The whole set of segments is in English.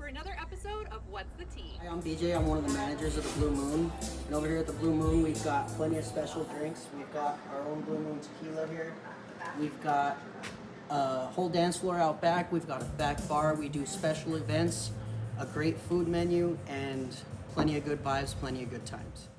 for another episode of What's the Tea? Hi, I'm BJ. I'm one of the managers of the Blue Moon. And over here at the Blue Moon, we've got plenty of special drinks. We've got our own Blue Moon tequila here. We've got a whole dance floor out back. We've got a back bar. We do special events, a great food menu, and plenty of good vibes, plenty of good times.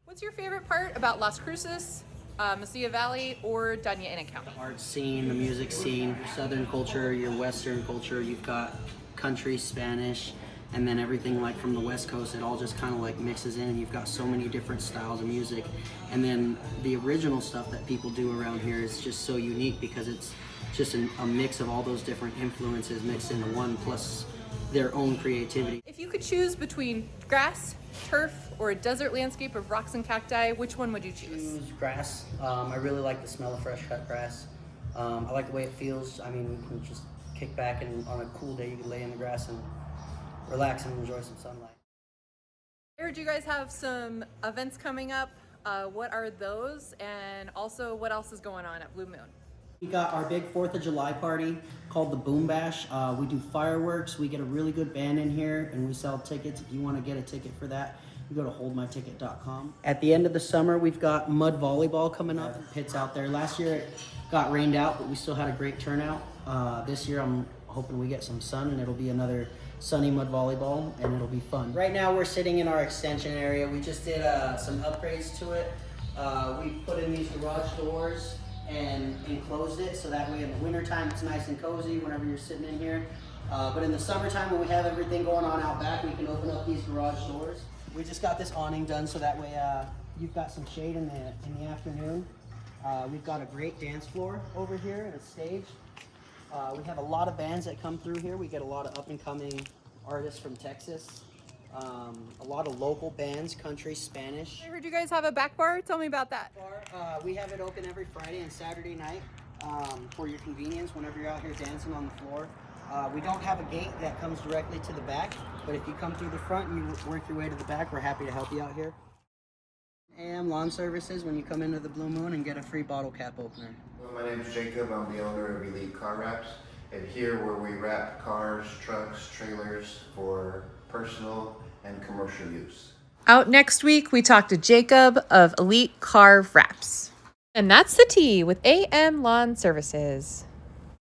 What's your favorite part about Las Cruces, Mesilla Valley, or Dania County? Art scene, the music scene, your Southern culture, your Western culture. You've got country, Spanish, and then everything like from the West Coast. It all just kind of like mixes in, and you've got so many different styles of music. And then the original stuff that people do around here is just so unique because it's just a mix of all those different influences mixed into one, plus their own creativity. If you could choose between grass, turf, or a desert landscape of rocks and cacti, which one would you choose? Grass. I really like the smell of fresh cut grass. I like the way it feels. I mean, you can just kick back, and on a cool day you can lay in the grass and relax and enjoy some sunlight. I heard you guys have some events coming up. What are those? And also, what else is going on at Blue Moon? We got our big 4th of July party called the Boom Bash. We do fireworks. We get a really good band in here, and we sell tickets. If you want to get a ticket for that, you go to holdmyticket.com. At the end of the summer, we've got mud volleyball coming up. Pits out there. Last year it got rained out, but we still had a great turnout. This year I'm hoping we get some sun, and it'll be another sunny mud volleyball, and it'll be fun. Right now we're sitting in our extension area. We just did some upgrades to it. We put in these garage doors and enclosed it so that way in the wintertime it's nice and cozy whenever you're sitting in here. But in the summertime when we have everything going on out back, we can open up these garage doors. We just got this awning done so that way you've got some shade in the afternoon. We've got a great dance floor over here and a stage. We have a lot of bands that come through here. We get a lot of up and coming artists from Texas. A lot of local bands, country, Spanish. I heard you guys have a back bar. Tell me about that. We have it open every Friday and Saturday night for your convenience whenever you're out here dancing on the floor. We don't have a gate that comes directly to the back, but if you come through the front and you work your way to the back, we're happy to help you out here. AM Lawn Services when you come into the Blue Moon and get a free bottle cap opener. Well, my name is Jacob. I'm the owner of Elite Car Wraps, and here where we wrap cars, trucks, trailers for personal and commercial use. Out next week, we talk to Jacob of Elite Car Wraps. And that's the tea with AM Lawn Services.